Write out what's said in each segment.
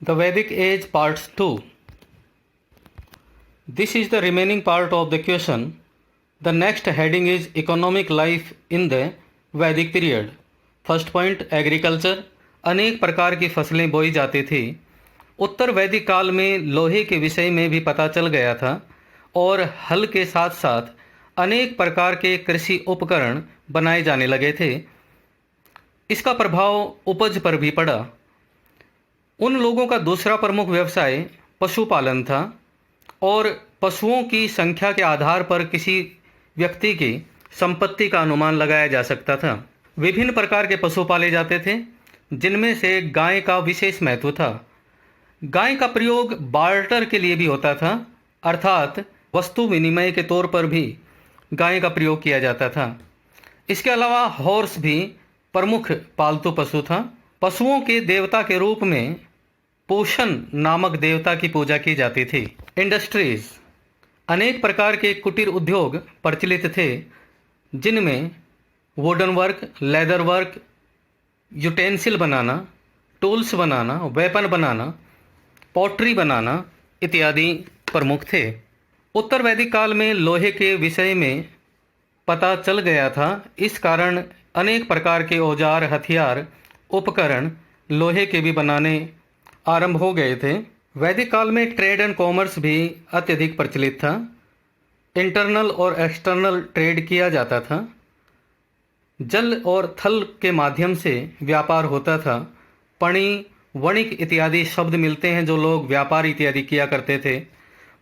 The Vedic Age Part 2. This is the remaining part of the question. The next heading is Economic Life in the Vedic Period. First point, Agriculture. अनेक प्रकार की फसलें बोई जाती थी। उत्तर वैदिक काल में लोहे के विषय में भी पता चल गया था और हल के साथ साथ अनेक प्रकार के कृषि उपकरण बनाए जाने लगे थे। इसका प्रभाव उपज पर भी पड़ा। उन लोगों का दूसरा प्रमुख व्यवसाय पशुपालन था और पशुओं की संख्या के आधार पर किसी व्यक्ति की संपत्ति का अनुमान लगाया जा सकता था। विभिन्न प्रकार के पशु पाले जाते थे, जिनमें से गाय का विशेष महत्व था। गाय का प्रयोग बार्टर के लिए भी होता था, अर्थात वस्तु विनिमय के तौर पर भी गाय का प्रयोग किया जाता था। इसके अलावा हॉर्स भी प्रमुख पालतू पशु था। पशुओं के देवता के रूप में पोषण नामक देवता की पूजा की जाती थी। इंडस्ट्रीज, अनेक प्रकार के कुटीर उद्योग प्रचलित थे, जिनमें wooden work, leather work, utensil बनाना, टूल्स बनाना, वेपन बनाना, पॉटरी बनाना इत्यादि प्रमुख थे। उत्तर वैदिक काल में लोहे के विषय में पता चल गया था। इस कारण अनेक प्रकार के औजार, हथियार, उपकरण लोहे के भी बनाने आरंभ हो गए थे। वैदिक काल में ट्रेड एंड कॉमर्स भी अत्यधिक प्रचलित था। इंटरनल और एक्सटर्नल ट्रेड किया जाता था। जल और थल के माध्यम से व्यापार होता था। पणि, वणिक इत्यादि शब्द मिलते हैं जो लोग व्यापार इत्यादि किया करते थे।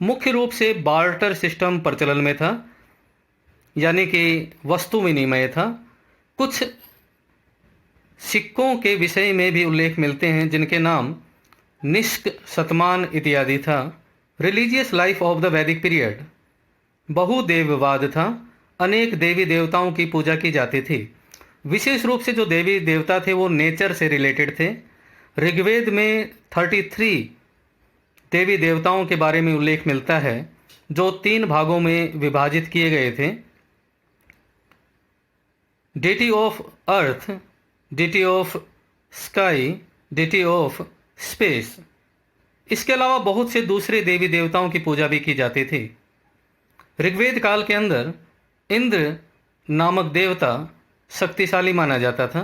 मुख्य रूप से बार्टर सिस्टम प्रचलन में था, यानी कि वस्तु विनिमय था। कुछ सिक्कों के विषय में भी उल्लेख मिलते हैं, जिनके नाम निष्क, शतमान इत्यादि था। रिलीजियस लाइफ ऑफ द वैदिक पीरियड, बहुदेववाद था। अनेक देवी देवताओं की पूजा की जाती थी। विशेष रूप से जो देवी देवता थे वो नेचर से रिलेटेड थे। ऋग्वेद में 33 देवी देवताओं के बारे में उल्लेख मिलता है, जो 3 भागों में विभाजित किए गए थे। Deity of earth, deity of sky, deity of space. इसके अलावा बहुत से दूसरे देवी देवताओं की पूजा भी की जाती थी। ऋग्वेद काल के अंदर इंद्र नामक देवता शक्तिशाली माना जाता था।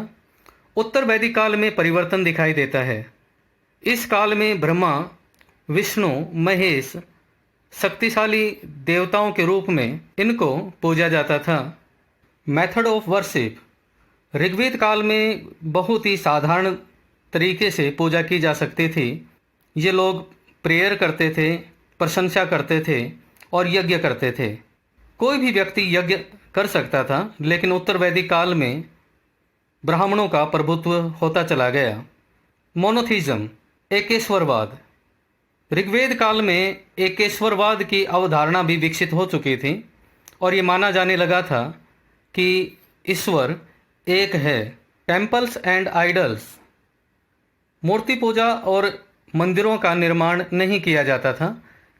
उत्तर वैदिक काल में परिवर्तन दिखाई देता है। इस काल में ब्रह्मा, विष्णु, महेश शक्तिशाली देवताओं के रूप में इनको पूजा जाता था। मेथड ऑफ वर्शिप, ऋग्वेद काल में बहुत ही साधारण तरीके से पूजा की जा सकती थी। ये लोग प्रेयर करते थे, प्रशंसा करते थे और यज्ञ करते थे। कोई भी व्यक्ति यज्ञ कर सकता था, लेकिन उत्तर वैदिक काल में ब्राह्मणों का प्रभुत्व होता चला गया। मोनोथिज्म, एकेश्वरवाद, ऋग्वेद काल में एकेश्वरवाद की अवधारणा भी विकसित हो चुकी थी और ये माना जाने लगा था कि ईश्वर एक है। टेम्पल्स एंड आइडल्स, मूर्ति पूजा और मंदिरों का निर्माण नहीं किया जाता था।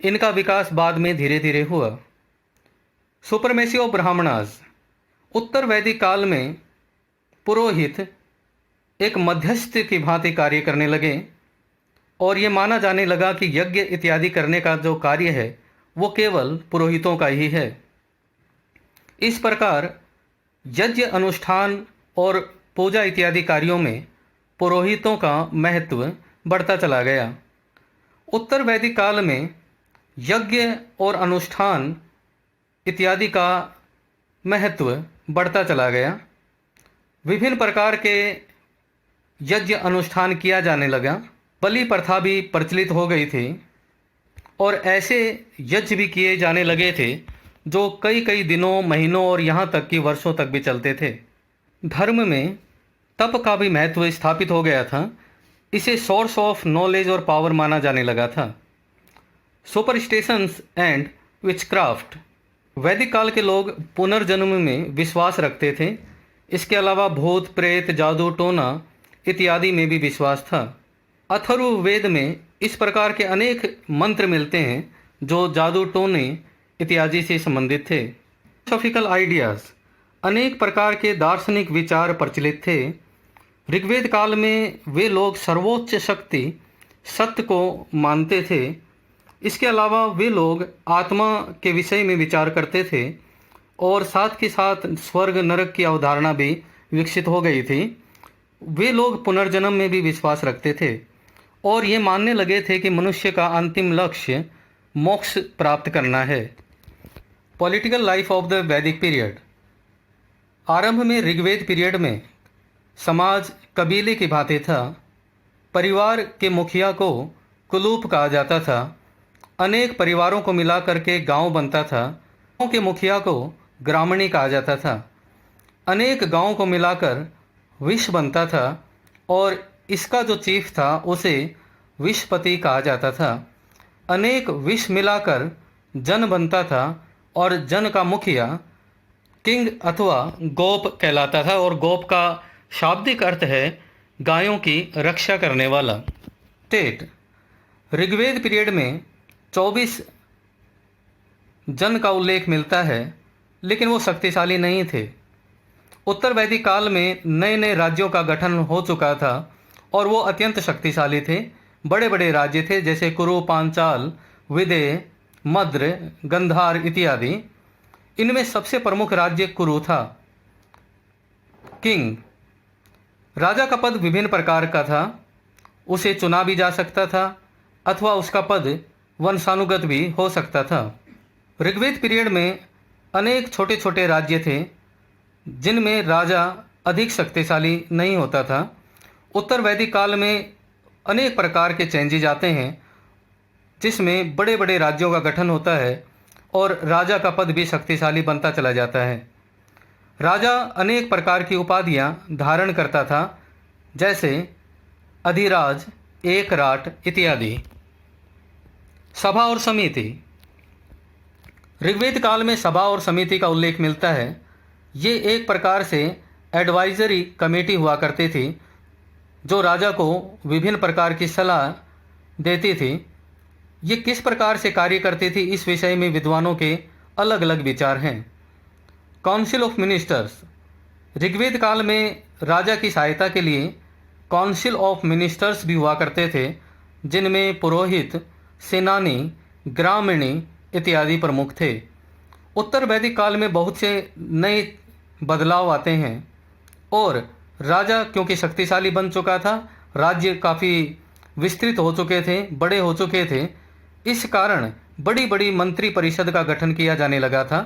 इनका विकास बाद में धीरे धीरे हुआ। सुपरमेसी ऑफ ब्राह्मणास, उत्तर वैदिक काल में पुरोहित एक मध्यस्थ की भांति कार्य करने लगे और ये माना जाने लगा कि यज्ञ इत्यादि करने का जो कार्य है वो केवल पुरोहितों का ही है। इस प्रकार यज्ञ अनुष्ठान और पूजा इत्यादि कार्यों में पुरोहितों का महत्व बढ़ता चला गया। उत्तर वैदिक काल में यज्ञ और अनुष्ठान इत्यादि का महत्व बढ़ता चला गया। विभिन्न प्रकार के यज्ञ अनुष्ठान किया जाने लगा। बलि प्रथा भी प्रचलित हो गई थी और ऐसे यज्ञ भी किए जाने लगे थे जो कई कई दिनों, महीनों और यहाँ तक कि वर्षों तक भी चलते थे। धर्म में तप का भी महत्व स्थापित हो गया था। इसे सोर्स ऑफ नॉलेज और पावर माना जाने लगा था। सुपरस्टिशंस एंड विचक्राफ्ट, वैदिक काल के लोग पुनर्जन्म में विश्वास रखते थे। इसके अलावा भूत, प्रेत, जादू टोना इत्यादि में भी विश्वास था। अथर्ववेद में इस प्रकार के अनेक मंत्र मिलते हैं जो जादू टोने इत्यादि से संबंधित थे। फिलोसॉफिकल आइडियाज़, अनेक प्रकार के दार्शनिक विचार प्रचलित थे। ऋग्वेद काल में वे लोग सर्वोच्च शक्ति सत्य को मानते थे। इसके अलावा वे लोग आत्मा के विषय में विचार करते थे और साथ के साथ स्वर्ग नरक की अवधारणा भी विकसित हो गई थी। वे लोग पुनर्जन्म में भी विश्वास रखते थे और ये मानने लगे थे कि मनुष्य का अंतिम लक्ष्य मोक्ष प्राप्त करना है। पॉलिटिकल लाइफ ऑफ द वैदिक पीरियड। आरंभ में ऋग्वेद पीरियड में समाज कबीले की भांति था। परिवार के मुखिया को कुलूप कहा जाता था। अनेक परिवारों को मिलाकर के गांव बनता था। गांव के मुखिया को ग्रामणी कहा जाता था। अनेक गांवों को मिलाकर विश्व बनता था और इसका जो चीफ था उसे विश्वपति कहा जाता था। अनेक विश्व मिलाकर जन बनता था और जन का मुखिया किंग अथवा गोप कहलाता था और गोप का शाब्दिक अर्थ है गायों की रक्षा करने वाला। स्टेट। ऋग्वेद पीरियड में 24 जन का उल्लेख मिलता है, लेकिन वो शक्तिशाली नहीं थे। उत्तर वैदिक काल में नए नए राज्यों का गठन हो चुका था और वो अत्यंत शक्तिशाली थे। बड़े बड़े राज्य थे जैसे कुरु, पांचाल, विदेह, मद्र, गंधार इत्यादि। इनमें सबसे प्रमुख राज्य कुरु था। किंग। राजा का पद विभिन्न प्रकार का था। उसे चुना भी जा सकता था अथवा उसका पद वंशानुगत भी हो सकता था। ऋग्वेद पीरियड में अनेक छोटे छोटे राज्य थे जिनमें राजा अधिक शक्तिशाली नहीं होता था। उत्तर वैदिक काल में अनेक प्रकार के चेंजेज आते हैं जिसमें बड़े बड़े राज्यों का गठन होता है और राजा का पद भी शक्तिशाली बनता चला जाता है। राजा अनेक प्रकार की उपाधियां धारण करता था जैसे अधिराज, एकराट इत्यादि। सभा और समिति। ऋग्वेद काल में सभा और समिति का उल्लेख मिलता है। ये एक प्रकार से एडवाइजरी कमेटी हुआ करती थी जो राजा को विभिन्न प्रकार की सलाह देती थी। ये किस प्रकार से कार्य करती थी इस विषय में विद्वानों के अलग अलग विचार हैं। Council of ministers. ऋग्वेद काल में राजा की सहायता के लिए काउंसिल ऑफ मिनिस्टर्स भी हुआ करते थे जिनमें पुरोहित, सेनानी, ग्रामीणी इत्यादि प्रमुख थे। उत्तर वैदिक काल में बहुत से नए बदलाव आते हैं और राजा क्योंकि शक्तिशाली बन चुका था, राज्य काफ़ी विस्तृत हो चुके थे, बड़े हो चुके थे, इस कारण बड़ी बड़ी मंत्री परिषद का गठन किया जाने लगा था।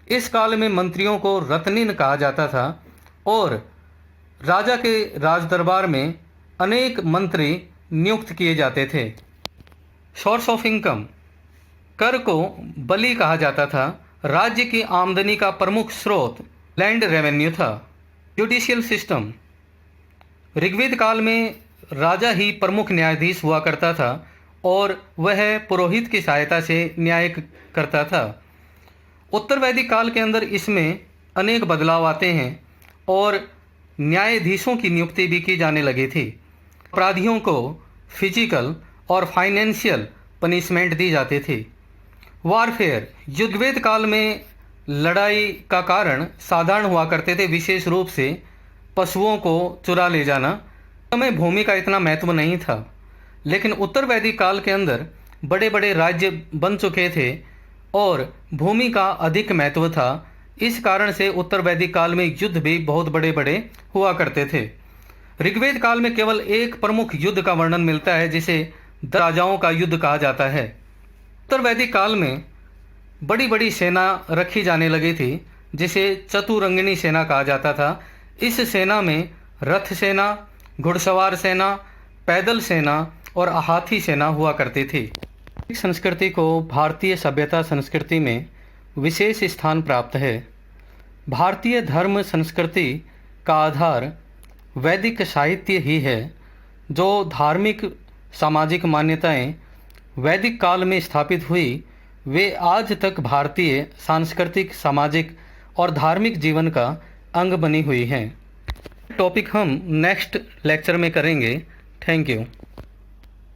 इस काल में मंत्रियों को रत्निन कहा जाता था और राजा के राजदरबार में अनेक मंत्री नियुक्त किए जाते थे। Source of income. कर को बलि कहा जाता था। राज्य की आमदनी का प्रमुख स्रोत लैंड रेवेन्यू था। Judicial system. ऋग्वेद काल में राजा ही प्रमुख न्यायाधीश हुआ करता था और वह पुरोहित की सहायता से न्याय करता था। उत्तर वैदिक काल के अंदर इसमें अनेक बदलाव आते हैं और न्यायाधीशों की नियुक्ति भी की जाने लगी थी। अपराधियों को फिजिकल और फाइनेंशियल पनिशमेंट दी जाती थी। वारफेयर। ऋग्वेद काल में लड़ाई का कारण साधारण हुआ करते थे, विशेष रूप से पशुओं को चुरा ले जाना। समय भूमि का इतना महत्व नहीं था, लेकिन उत्तर वैदिक काल के अंदर बड़े बड़े राज्य बन चुके थे और भूमि का अधिक महत्व था। इस कारण से उत्तर वैदिक काल में युद्ध भी बहुत बड़े बड़े हुआ करते थे। ऋग्वेद काल में केवल एक प्रमुख युद्ध का वर्णन मिलता है जिसे राजाओं का युद्ध कहा जाता है। उत्तर वैदिक काल में बड़ी बड़ी सेना रखी जाने लगी थी जिसे चतुरंगिणी सेना कहा जाता था। इस सेना में रथ सेना, घुड़सवार सेना, पैदल सेना और हाथी सेना हुआ करती थी। संस्कृति को भारतीय सभ्यता संस्कृति में विशेष स्थान प्राप्त है। भारतीय धर्म संस्कृति का आधार वैदिक साहित्य ही है। जो धार्मिक सामाजिक मान्यताएं वैदिक काल में स्थापित हुई वे आज तक भारतीय सांस्कृतिक, सामाजिक और धार्मिक जीवन का अंग बनी हुई हैं। टॉपिक हम नेक्स्ट लेक्चर में करेंगे। Thank you.